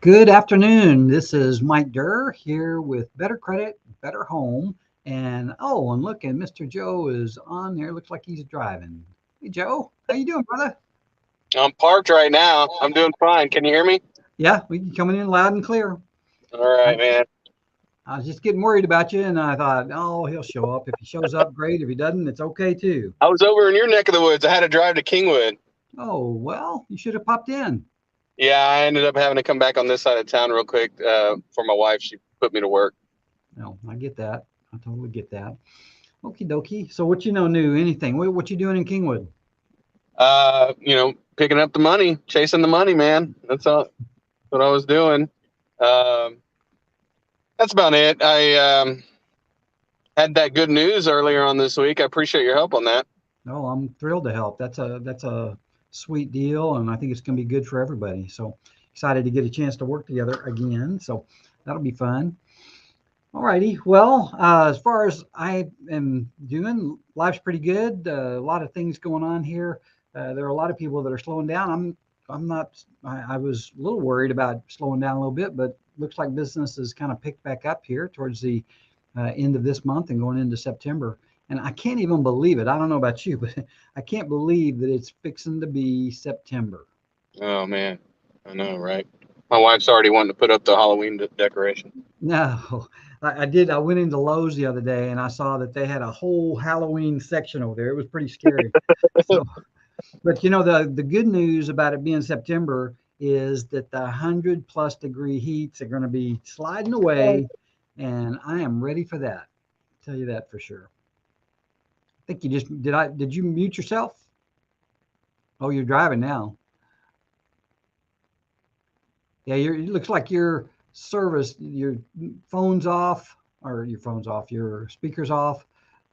Good afternoon. This is Mike Durr here with Better Credit, Better Home. And look, and Mr. Joe is on there. Looks like he's driving. Hey Joe, how you doing, brother? I'm parked right now. I'm doing fine. Can you hear me? Yeah, we can coming in loud and clear. All I, right, man. I was just getting worried about you, and I thought, oh, he'll show up. If he shows up, great. If he doesn't, it's okay too. I was over in your neck of the woods. I had to drive to Kingwood. Oh, well, you should have popped in. Yeah, I ended up having to come back on this side of town real quick for my wife. She put me to work. No, I get that. I totally get that. Okie dokie. So what you know new? Anything? What you doing in Kingwood? Picking up the money, chasing the money, man. What I was doing. Um, that's about it. I had that good news earlier on this week. I appreciate your help on that. No, I'm thrilled to help. That's a sweet deal, and I think it's going to be good for everybody. So excited to get a chance to work together again. So that'll be fun. All righty. Well, as far as I am doing, life's pretty good. A lot of things going on here. There are a lot of people that are slowing down. I'm not. I was a little worried about slowing down a little bit, but looks like business has kind of picked back up here towards the end of this month and going into September. And I can't even believe it. I don't know about you, but I can't believe that it's fixing to be September. Oh man, I know, right? My wife's already wanting to put up the Halloween decoration. No, I did. I went into Lowe's the other day and I saw that they had a whole Halloween section over there. It was pretty scary. So, but the good news about it being September is that the 100+ degree heats are going to be sliding away, and I am ready for that. Tell you that for sure. I think you just did you mute yourself? Oh, you're driving now. Yeah, it looks like your phone's off, or your phone's off, your speaker's off.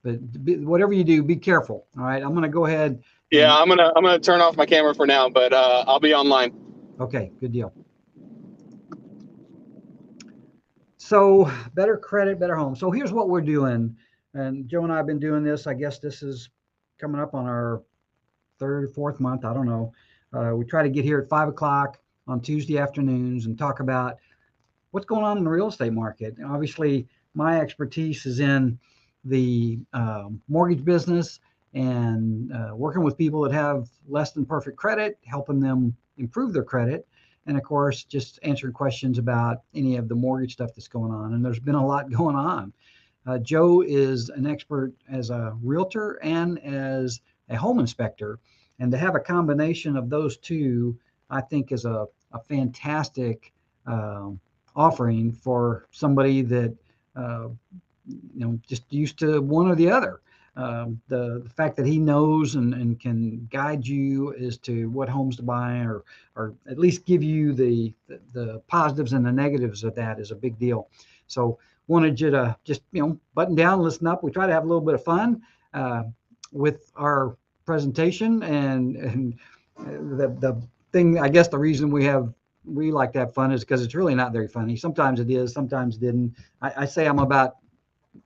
But whatever you do, be careful. All right, I'm going to go ahead Yeah, and I'm gonna turn off my camera for now, but I'll be online. okay, good deal. So better credit, better home. So here's what we're doing, and Joe and I have been doing this. I guess this is coming up on our third, fourth month. I don't know. We try to get here at 5 o'clock on Tuesday afternoons and talk about what's going on in the real estate market. And obviously, my expertise is in the mortgage business and working with people that have less than perfect credit, helping them improve their credit. And of course, just answering questions about any of the mortgage stuff that's going on. And there's been a lot going on. Joe is an expert as a realtor and as a home inspector. And to have a combination of those two, I think is a fantastic offering for somebody that uh, just used to one or the other. The fact that he knows and can guide you as to what homes to buy, or at least give you the positives and the negatives of that, is a big deal. So wanted you to just button down, listen up. We try to have a little bit of fun uh, with our presentation, and the thing, I guess the reason we like to have fun is because it's really not very funny. Sometimes it is, sometimes it didn't. I say I'm about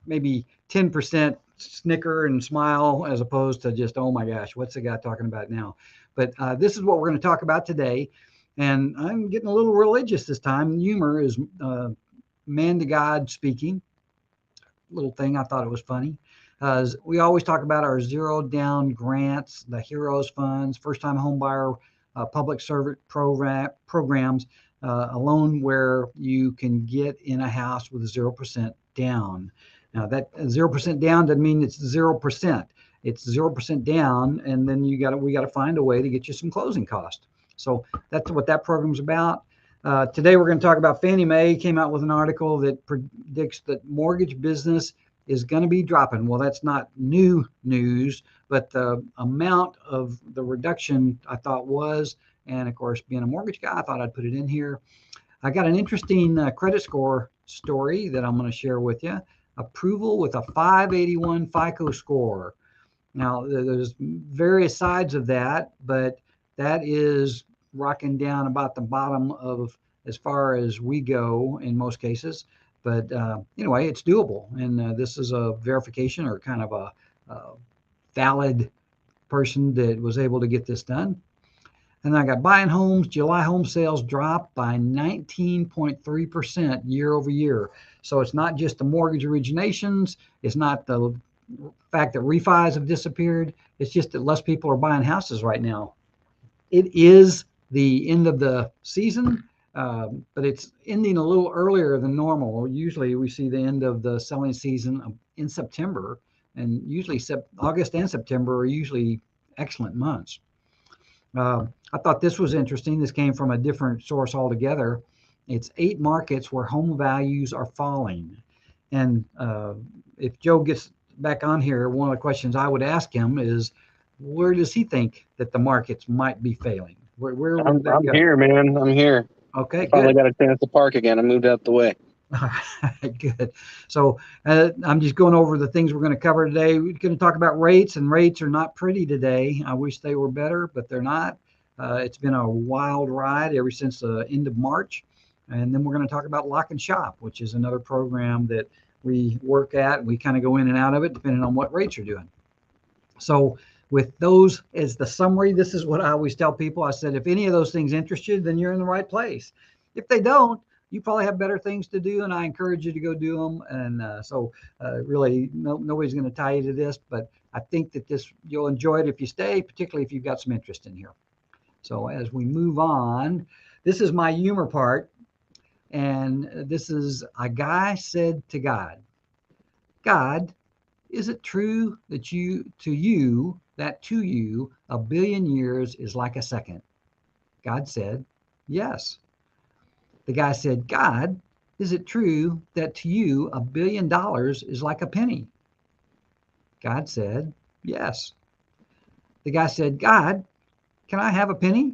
maybe 10% snicker and smile as opposed to just, oh my gosh, what's the guy talking about now? But this is what we're going to talk about today. And I'm getting a little religious this time. Humor is man to God speaking. Little thing, I thought it was funny. We always talk about our zero down grants, the Heroes Funds, first time home buyer public service programs, a loan where you can get in a house with 0% down. Now that 0% down doesn't mean it's 0%. It's 0% down, and then we got to find a way to get you some closing costs. So that's what that program's about. Today we're going to talk about Fannie Mae came out with an article that predicts that mortgage business is going to be dropping. Well, that's not new news, but the amount of the reduction I thought was, and of course, being a mortgage guy, I thought I'd put it in here. I got an interesting credit score story that I'm going to share with you. Approval with a 581 FICO score. Now, there's various sides of that, but that is rocking down about the bottom of as far as we go in most cases. But anyway, it's doable. And this is a verification or kind of a valid person that was able to get this done. And I got buying homes. July home sales dropped by 19.3% year over year. So it's not just the mortgage originations. It's not the fact that refis have disappeared. It's just that less people are buying houses right now. It is the end of the season, but it's ending a little earlier than normal. Usually we see the end of the selling season in September, and usually August and September are usually excellent months. I thought this was interesting. This came from a different source altogether. It's 8 markets where home values are falling. And if Joe gets back on here, one of the questions I would ask him is, where does he think that the markets might be failing? Where would that I'm go? here, man. I'm here. Okay, I finally good. got a chance to park again. I moved out the way. All right, good. So I'm just going over the things we're going to cover today. We're going to talk about rates, and rates are not pretty today. I wish they were better, but they're not. It's been a wild ride ever since the end of March. And then we're going to talk about Lock and Shop, which is another program that we work at. We kind of go in and out of it depending on what rates are doing. So with those as the summary, this is what I always tell people. I said, if any of those things interest you, then you're in the right place. If they don't, you probably have better things to do, and I encourage you to go do them. And really, nobody's going to tie you to this, but I think that you'll enjoy it if you stay, particularly if you've got some interest in here. So as we move on, this is my humor part, and this is a guy said to God, God, is it true that to you a billion years is like a second? God said, yes. The guy said, God, is it true that to you $1 billion is like a penny? God said, yes. The guy said, God, can I have a penny?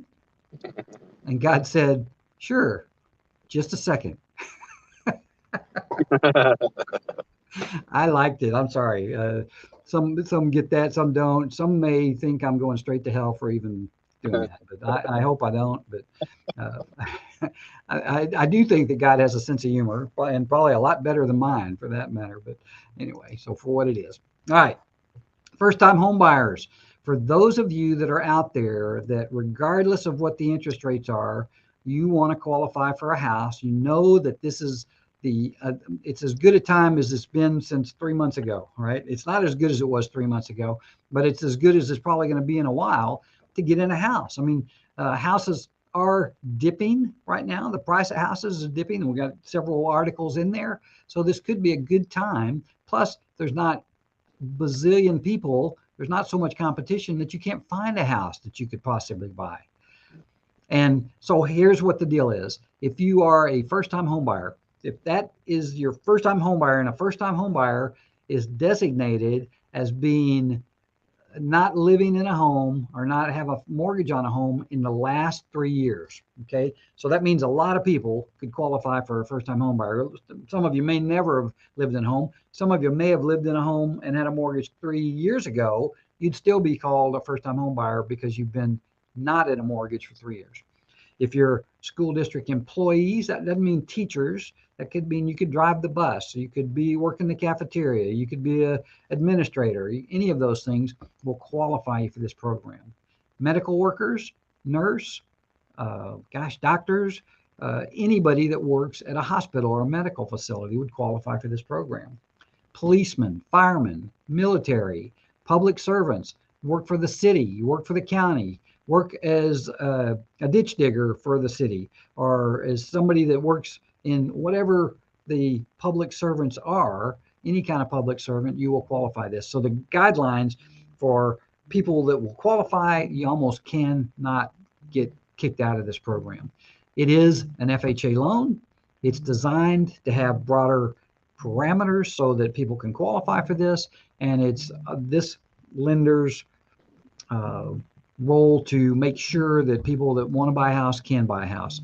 And God said, sure, just a second. I liked it. I'm sorry. Some get that, some don't. Some may think I'm going straight to hell for even doing that, but I hope I don't. But I do think that God has a sense of humor, and probably a lot better than mine for that matter. But anyway, so for what it is. All right. First-time home buyers. For those of you that are out there that regardless of what the interest rates are, you want to qualify for a house, you know that this is it's as good a time as it's been since 3 months ago, right? It's not as good as it was 3 months ago, but it's as good as it's probably going to be in a while to get in a house. I mean, houses are dipping right now. The price of houses is dipping, and we got several articles in there. So this could be a good time. Plus, there's not bazillion people. There's not so much competition that you can't find a house that you could possibly buy. And so here's what the deal is. If you are a first-time home buyer, if that is your first-time home buyer, and a first-time home buyer is designated as being not living in a home or not have a mortgage on a home in the last 3 years. Okay. So that means a lot of people could qualify for a first-time home buyer. Some of you may never have lived in a home. Some of you may have lived in a home and had a mortgage 3 years ago. You'd still be called a first-time home buyer because you've been not in a mortgage for 3 years. If you're school district employees, that doesn't mean teachers. That could mean you could drive the bus. You could be working the cafeteria. You could be an administrator. Any of those things will qualify you for this program. Medical workers, nurse, doctors, anybody that works at a hospital or a medical facility would qualify for this program. Policemen, firemen, military, public servants, work for the city, you work for the county, work as a ditch digger for the city, or as somebody that works in whatever the public servants are, any kind of public servant, you will qualify this. So the guidelines for people that will qualify, you almost cannot get kicked out of this program. It is an FHA loan. It's designed to have broader parameters so that people can qualify for this. And it's this lender's role to make sure that people that want to buy a house can buy a house.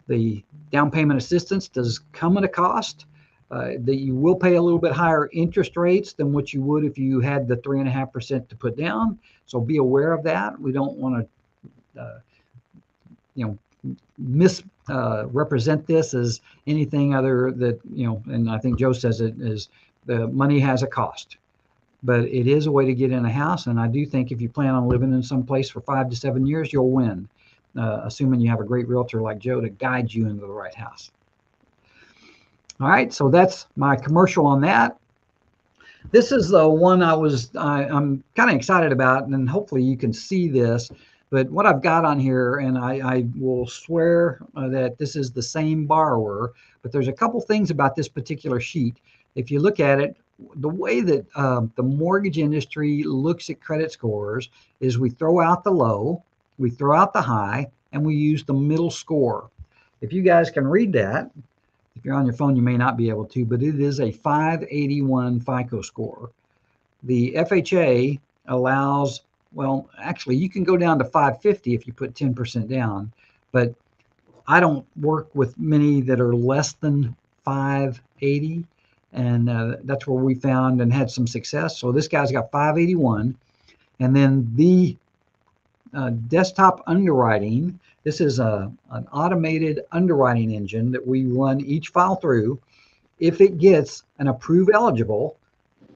The down payment assistance does come at a cost. That you will pay a little bit higher interest rates than what you would if you had the 3.5% to put down. So be aware of that. We don't want to, misrepresent this as anything other that, and I think Joe says it is the money has a cost. but it is a way to get in a house. And I do think if you plan on living in some place for 5 to 7 years, you'll win, assuming you have a great realtor like Joe to guide you into the right house. All right, so that's my commercial on that. This is the one I'm kind of excited about, and hopefully you can see this. But what I've got on here, and I will swear that this is the same borrower, but there's a couple things about this particular sheet. If you look at it, the way that the mortgage industry looks at credit scores is we throw out the low, we throw out the high, and we use the middle score. If you guys can read that, if you're on your phone, you may not be able to, but it is a 581 FICO score. The FHA allows, well, actually, you can go down to 550 if you put 10% down, but I don't work with many that are less than 580, and that's where we found and had some success. So this guy's got 581, and then the desktop underwriting. This is an automated underwriting engine that we run each file through. If it gets an approve eligible,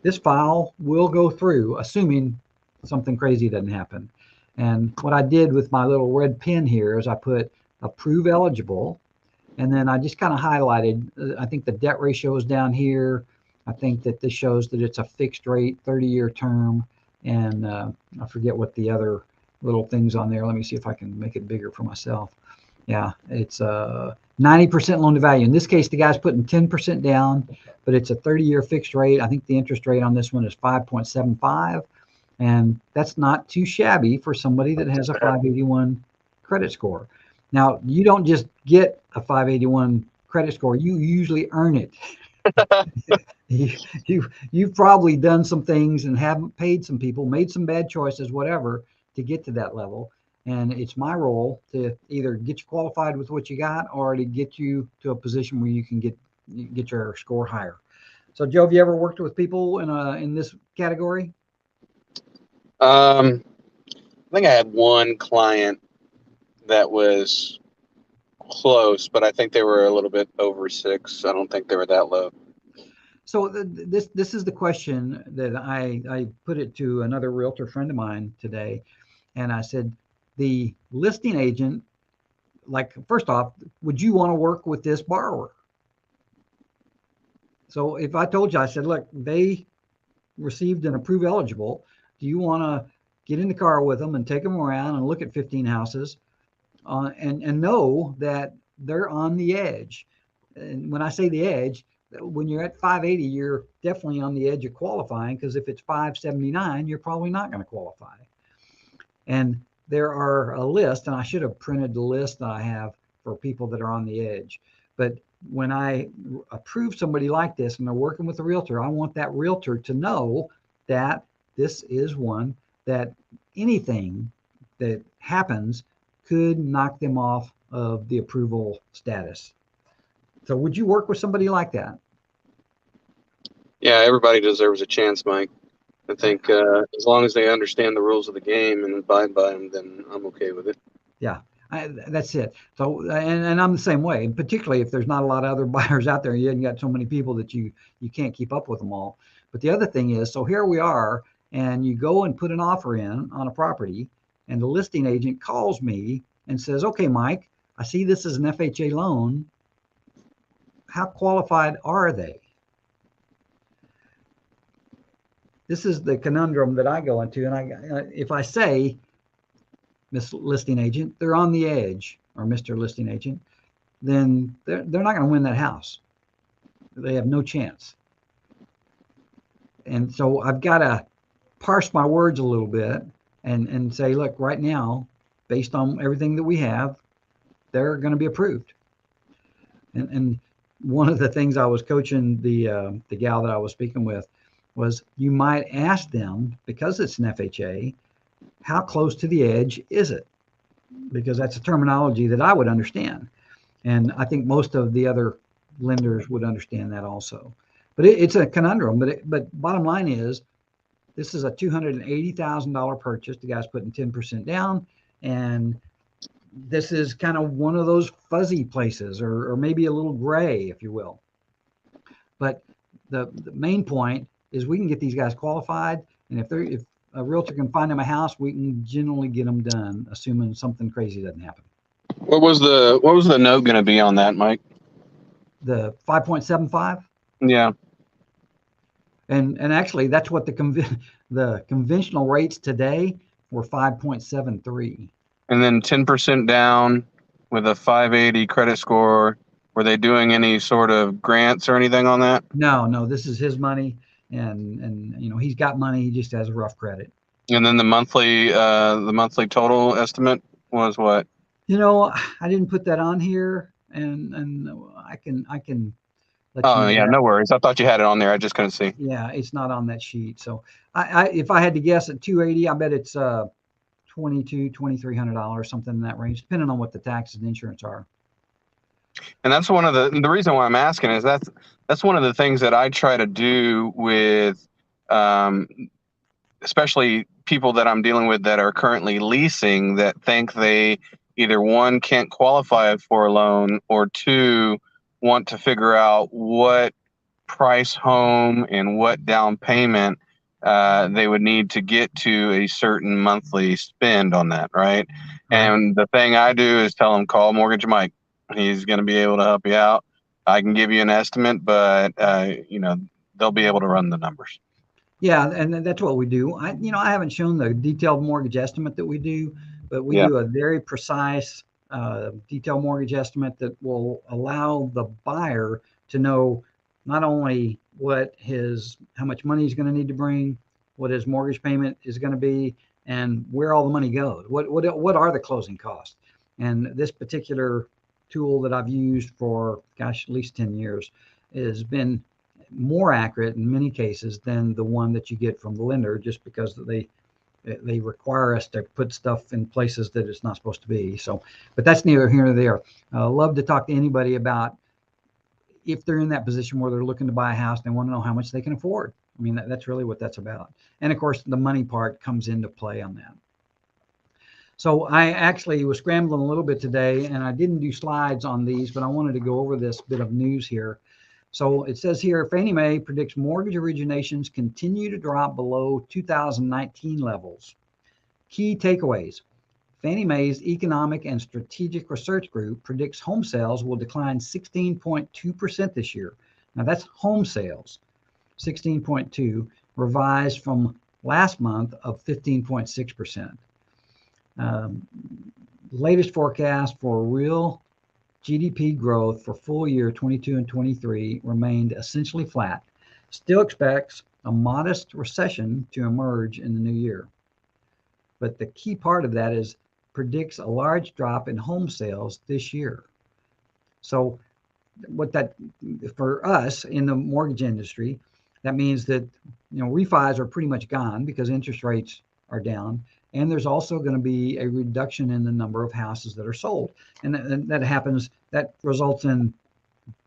this file will go through, assuming something crazy doesn't happen. And what I did with my little red pen here is I put approve eligible, and then I just kind of highlighted, I think the debt ratio is down here. I think that this shows that it's a fixed rate, 30-year term, and I forget what the other little things on there. Let me see if I can make it bigger for myself. Yeah, it's 90% loan to value. In this case, the guy's putting 10% down, but it's a 30-year fixed rate. I think the interest rate on this one is 5.75, and that's not too shabby for somebody that has a 581 credit score. Now, you don't just get a 581 credit score, you usually earn it. You've probably done some things and haven't paid some people, made some bad choices, whatever, to get to that level. And it's my role to either get you qualified with what you got or to get you to a position where you can get your score higher. So, Joe, have you ever worked with people in this category? I think I had one client that was close, but I think they were a little bit over 6. I don't think they were that low. So this is the question that I put it to another realtor friend of mine today, and I said, the listing agent, like, first off, would you want to work with this borrower? So if I told you, I said, look, they received an approve eligible, do you want to get in the car with them and take them around and look at 15 houses and know that they're on the edge? And when I say the edge, when you're at 580, you're definitely on the edge of qualifying, because if it's 579, you're probably not going to qualify. And there are a list, and I should have printed the list that I have for people that are on the edge. But when I approve somebody like this and they're working with a realtor, I want that realtor to know that this is one that anything that happens could knock them off of the approval status. So would you work with somebody like that? Yeah, everybody deserves a chance, Mike. I think as long as they understand the rules of the game and abide by them, then I'm okay with it. Yeah, that's it. So, and I'm the same way, particularly if there's not a lot of other buyers out there. You haven't got so many people that you can't keep up with them all. But the other thing is, so here we are, and you go and put an offer in on a property, and the listing agent calls me and says, okay, Mike, I see this is an FHA loan. How qualified are they? This is the conundrum that I go into. And if I say, Miss Listing Agent, they're on the edge, or Mr. Listing Agent, then they're not going to win that house. They have no chance. And so I've got to parse my words a little bit and say, look, right now, based on everything that we have, they're going to be approved. And one of the things I was coaching the gal that I was speaking with was, you might ask them, because it's an FHA, how close to the edge is it? Because that's a terminology that I would understand. And I think most of the other lenders would understand that also. But it's a conundrum. But bottom line is, this is a $280,000 purchase. The guy's putting 10% down. And this is kind of one of those fuzzy places, or maybe a little gray, if you will. But the main point is we can get these guys qualified, and if a realtor can find them a house, we can generally get them done, assuming something crazy doesn't happen. What was the note going to be on that, Mike? The 5.75. Yeah. And actually, that's what the conventional rates today were 5.73. And then 10% down with a 580 credit score. Were they doing any sort of grants or anything on that? No, this is his money, and he's got money. He just has a rough credit. And then the monthly total estimate was what? I didn't put that on here, and I can let Oh you yeah, no worries. I thought you had it on there. I just couldn't see. Yeah, it's not on that sheet. So if I had to guess at 280, I bet it's $2,300, something in that range, depending on what the taxes and insurance are. And that's one of the reason why I'm asking is that's one of the things that I try to do with, especially people that I'm dealing with that are currently leasing that think they either one can't qualify for a loan or two want to figure out what price home and what down payment they would need to get to a certain monthly spend on that, right? And the thing I do is tell them, call Mortgage Mike. He's going to be able to help you out. I can give you an estimate, but they'll be able to run the numbers. Yeah, and that's what we do. I haven't shown the detailed mortgage estimate that we do, but we do a very precise detailed mortgage estimate that will allow the buyer to know not only how much money he's going to need to bring, what his mortgage payment is going to be, and where all the money goes. What are the closing costs? And this particular tool that I've used for, at least 10 years has been more accurate in many cases than the one that you get from the lender, just because they require us to put stuff in places that it's not supposed to be. So, but that's neither here nor there. I love to talk to anybody about if they're in that position where they're looking to buy a house and they want to know how much they can afford. I mean, that's really what that's about. And of course, the money part comes into play on that. So I actually was scrambling a little bit today, and I didn't do slides on these, but I wanted to go over this bit of news here. So it says here, Fannie Mae predicts mortgage originations continue to drop below 2019 levels. Key takeaways. Fannie Mae's Economic and Strategic Research Group predicts home sales will decline 16.2% this year. Now that's home sales, 16.2, revised from last month of 15.6%. Latest forecast for real GDP growth for full year 22 and 23 remained essentially flat. Still expects a modest recession to emerge in the new year. But the key part of that is predicts a large drop in home sales this year. So what that, for us in the mortgage industry, that means that refis are pretty much gone because interest rates are down. And there's also going to be a reduction in the number of houses that are sold. And that results in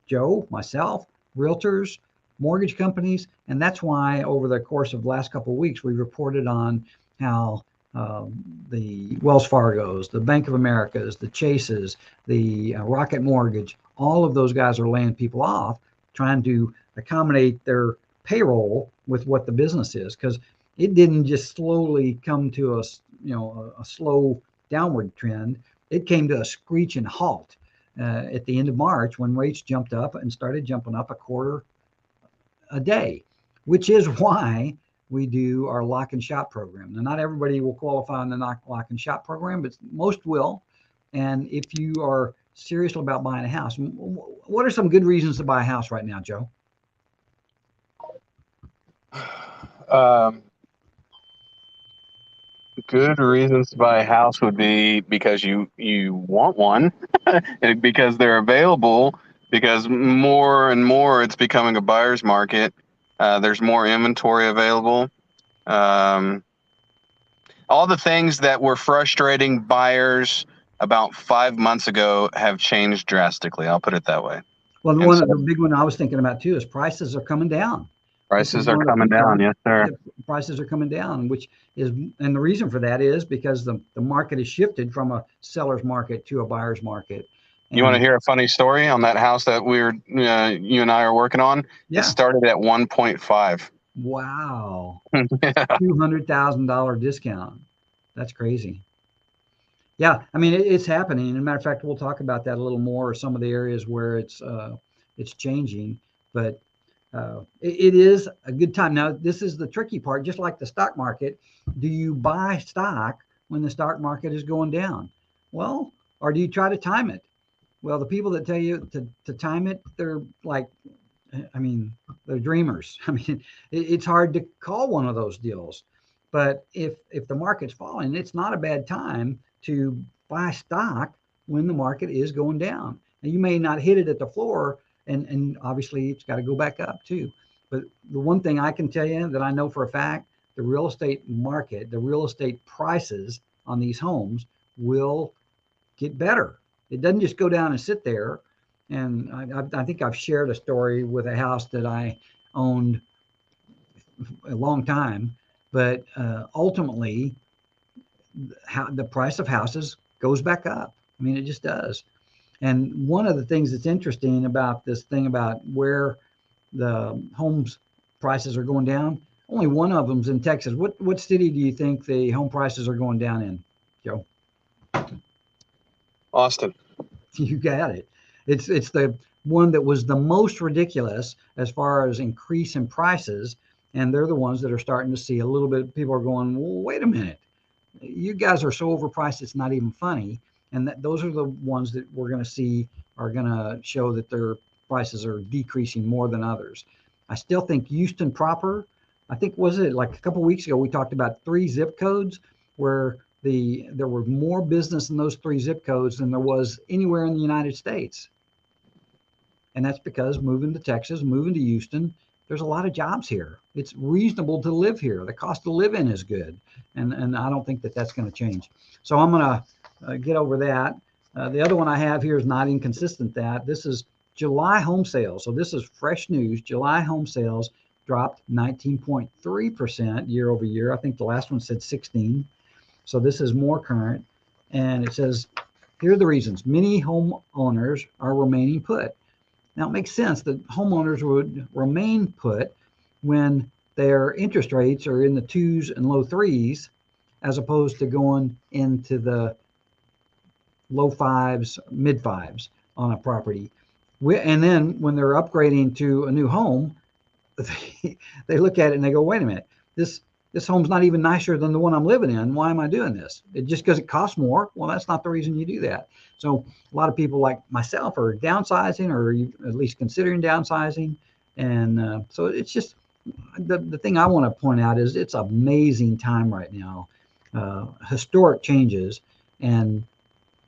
Joe, myself, realtors, mortgage companies. And that's why over the course of the last couple of weeks, we reported on how the Wells Fargos, the Bank of Americas, the Chases, the Rocket Mortgage, all of those guys are laying people off, trying to accommodate their payroll with what the business is. Because it didn't just slowly come to a slow downward trend. It came to a screeching halt at the end of March when rates jumped up and started jumping up a quarter a day, which is why we do our lock and shop program. Now, not everybody will qualify on the lock and shop program, but most will. And if you are serious about buying a house, what are some good reasons to buy a house right now, Joe? Good reasons to buy a house would be because you want one, because they're available, because more and more it's becoming a buyer's market. There's more inventory available. All the things that were frustrating buyers about 5 months ago have changed drastically. I'll put it that way. Well, the big one I was thinking about too is prices are coming down. Prices are coming down, yes, sir. Prices are coming down, and the reason for that is because the market has shifted from a seller's market to a buyer's market. You want to hear a funny story on that house that you and I are working on? Yeah. It started at 1.5. Wow. Yeah. $200,000 discount. That's crazy. Yeah, I mean it's happening. As a matter of fact, we'll talk about that a little more. Some of the areas where it's changing, but it is a good time. Now, this is the tricky part. Just like the stock market, do you buy stock when the stock market is going down? Well, or do you try to time it? Well, the people that tell you to time it, they're like, I mean, they're dreamers. I mean, it's hard to call one of those deals. But if the market's falling, it's not a bad time to buy stock when the market is going down. And you may not hit it at the floor, and obviously it's got to go back up too. But the one thing I can tell you that I know for a fact, the real estate market, the real estate prices on these homes will get better. It doesn't just go down and sit there. And I think I've shared a story with a house that I owned a long time, but ultimately, the price of houses goes back up. I mean, it just does. And one of the things that's interesting about this thing about where the homes prices are going down, only one of them's in Texas. What city do you think the home prices are going down in, Joe? Austin. You got it. It's the one that was the most ridiculous as far as increase in prices, and they're the ones that are starting to see a little bit. People are going, well, wait a minute, you guys are so overpriced, it's not even funny. And those are the ones that we're going to see are going to show that their prices are decreasing more than others. I still think Houston proper. I think was it like a couple of weeks ago we talked about 3 zip codes where there were more business in those 3 zip codes than there was anywhere in the United States. And that's because moving to Texas, moving to Houston, there's a lot of jobs here. It's reasonable to live here. The cost of living is good. And I don't think that that's going to change. So I'm going to get over that. The other one I have here is not inconsistent that. This is July home sales. So this is fresh news. July home sales dropped 19.3% year over year. I think the last one said 16. So this is more current. And it says, here are the reasons. Many homeowners are remaining put. Now, it makes sense that homeowners would remain put when their interest rates are in the 2s and low 3s, as opposed to going into the low 5s, mid 5s on a property. And then when they're upgrading to a new home, they look at it and they go, wait a minute, this home's not even nicer than the one I'm living in. Why am I doing this? Just because it costs more? Well, that's not the reason you do that. So a lot of people like myself are downsizing, or at least considering downsizing. And so it's just the thing I want to point out is it's an amazing time right now. Historic changes, and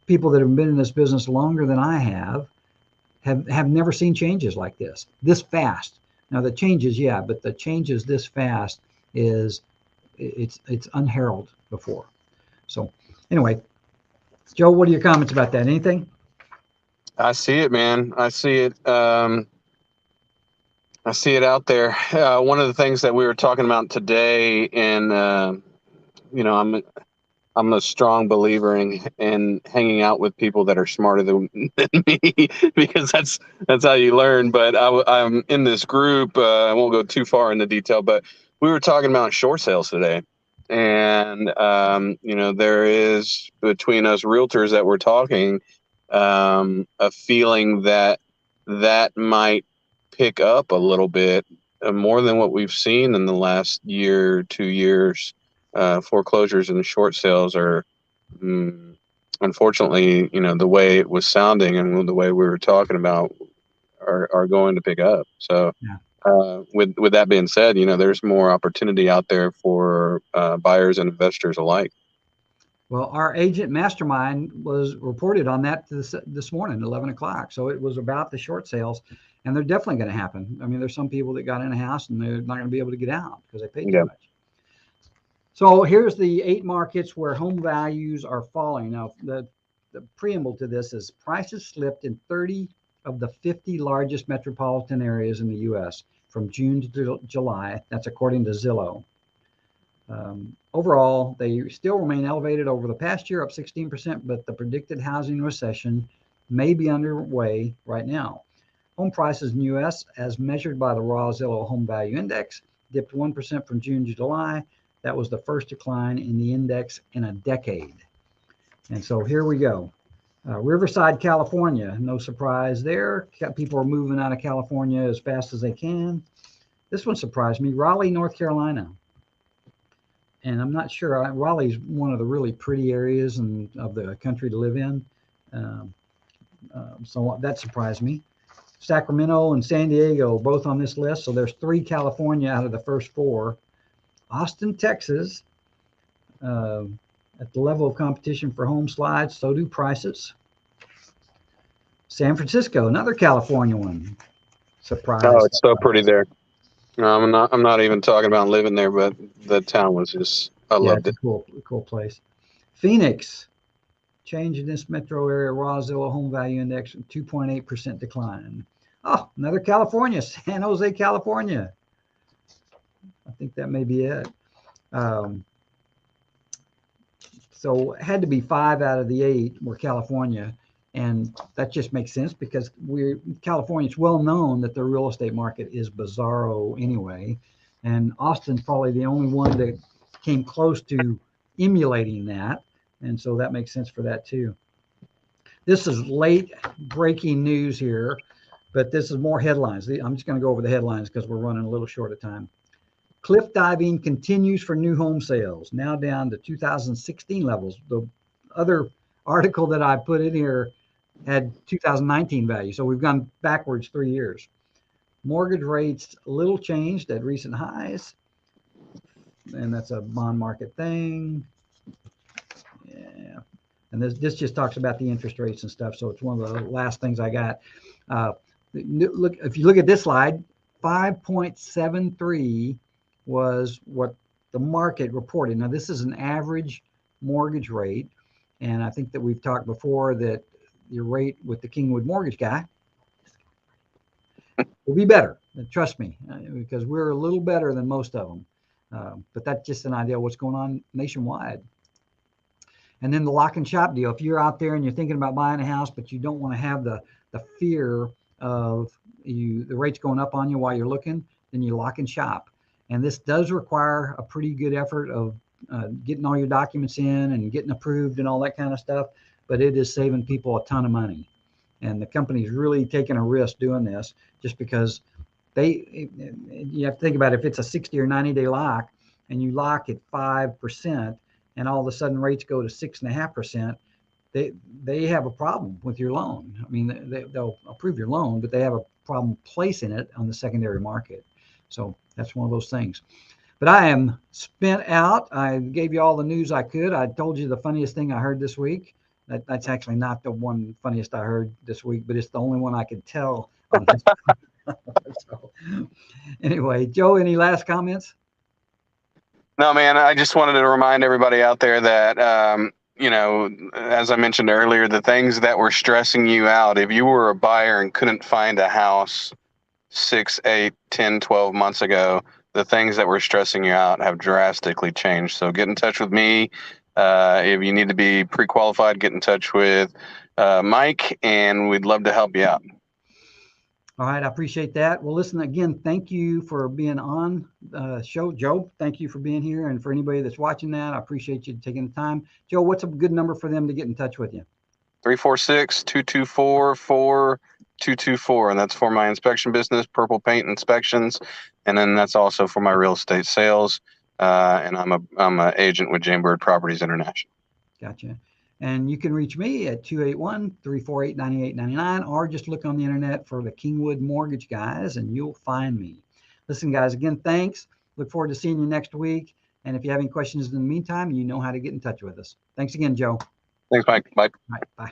people that have been in this business longer than I have never seen changes like this fast. Now the changes, yeah, but the changes this fast is it's unheralded before. So anyway, Joe, what are your comments about that? Anything? I see it, man. I see it. I see it out there. One of the things that we were talking about today, and I'm a strong believer in hanging out with people that are smarter than me because that's how you learn. But I'm in this group. I won't go too far into detail, but we were talking about short sales today, and there is between us realtors that we're talking a feeling that might pick up a little bit more than what we've seen in the last year, 2 years. Foreclosures and short sales are, unfortunately, the way it was sounding and the way we were talking about are going to pick up. So, with that being said, there's more opportunity out there for buyers and investors alike. Well, our agent mastermind was reported on that this morning, 11 o'clock. So it was about the short sales, and they're definitely going to happen. I mean, there's some people that got in a house and they're not going to be able to get out because they paid too much. So here's the 8 markets where home values are falling. Now, the preamble to this is prices slipped in 30 of the 50 largest metropolitan areas in the U.S. from June to July. That's according to Zillow. Overall, they still remain elevated over the past year, up 16%, but the predicted housing recession may be underway right now. Home prices in the U.S., as measured by the raw Zillow Home Value Index, dipped 1% from June to July. That was the first decline in the index in a decade. And so here we go. Riverside, California, no surprise there. People are moving out of California as fast as they can. This one surprised me. Raleigh, North Carolina. And I'm not sure. Raleigh's one of the really pretty areas of the country to live in. So that surprised me. Sacramento and San Diego, both on this list. So there's 3 California out of the first 4. Austin, Texas, at the level of competition for home slides, so do prices. San Francisco, another California one. Surprise. Oh, it's so pretty there. No, I'm not even talking about living there, but the town was just, I loved it. Cool place. Phoenix, change in this metro area, raw Zillow home value index, 2.8% decline. Oh, another California, San Jose, California. I think that may be it. So it had to be 5 out of the 8 were California. And that just makes sense because California, it's well known that the real estate market is bizarro anyway. And Austin's probably the only one that came close to emulating that. And so that makes sense for that too. This is late breaking news here, but this is more headlines. I'm just going to go over the headlines because we're running a little short of time. Cliff diving continues for new home sales, now down to 2016 levels. The other article that I put in here had 2019 value. So we've gone backwards 3 years. Mortgage rates a little changed at recent highs. And that's a bond market thing. Yeah. And this just talks about the interest rates and stuff. So it's one of the last things I got. Look, if you look at this slide, 5.73 was what the market reported. Now this is an average mortgage rate. And I think that we've talked before that your rate with the Kingwood mortgage guy will be better. Trust me, because we're a little better than most of them. But that's just an idea of what's going on nationwide. And then the lock and shop deal. If you're out there and you're thinking about buying a house, but you don't want to have the fear of the rates going up on you while you're looking, then you lock and shop. And this does require a pretty good effort of getting all your documents in and getting approved and all that kind of stuff. But it is saving people a ton of money. And the company's really taking a risk doing this just because you have to think about it. If it's a 60 or 90-day lock and you lock at 5% and all of a sudden rates go to 6.5%, they have a problem with your loan. I mean, they'll approve your loan, but they have a problem placing it on the secondary market. So that's one of those things. But I am spent out. I gave you all the news I could. I told you the funniest thing I heard this week. That's actually not the one funniest I heard this week, but it's the only one I could tell on this. So, anyway, Joe, any last comments? No, man, I just wanted to remind everybody out there that, as I mentioned earlier, the things that were stressing you out, if you were a buyer and couldn't find a house 6, 8, 10, 12 months ago, the things that were stressing you out have drastically changed. So get in touch with me. If you need to be pre-qualified, get in touch with Mike, and we'd love to help you out. All right, I appreciate that. Well, listen, again, thank you for being on the show. Joe, thank you for being here. And for anybody that's watching that, I appreciate you taking the time. Joe, what's a good number for them to get in touch with you? 346-224-4224. And that's for my inspection business, Purple Paint Inspections. And then that's also for my real estate sales. And I'm an agent with Byrd Properties International. Gotcha. And you can reach me at 281-348-9899, or just look on the internet for the Kingwood Mortgage Guys and you'll find me. Listen, guys, again, thanks. Look forward to seeing you next week. And if you have any questions in the meantime, you know how to get in touch with us. Thanks again, Joe. Thanks, Mike. Bye. All right, bye.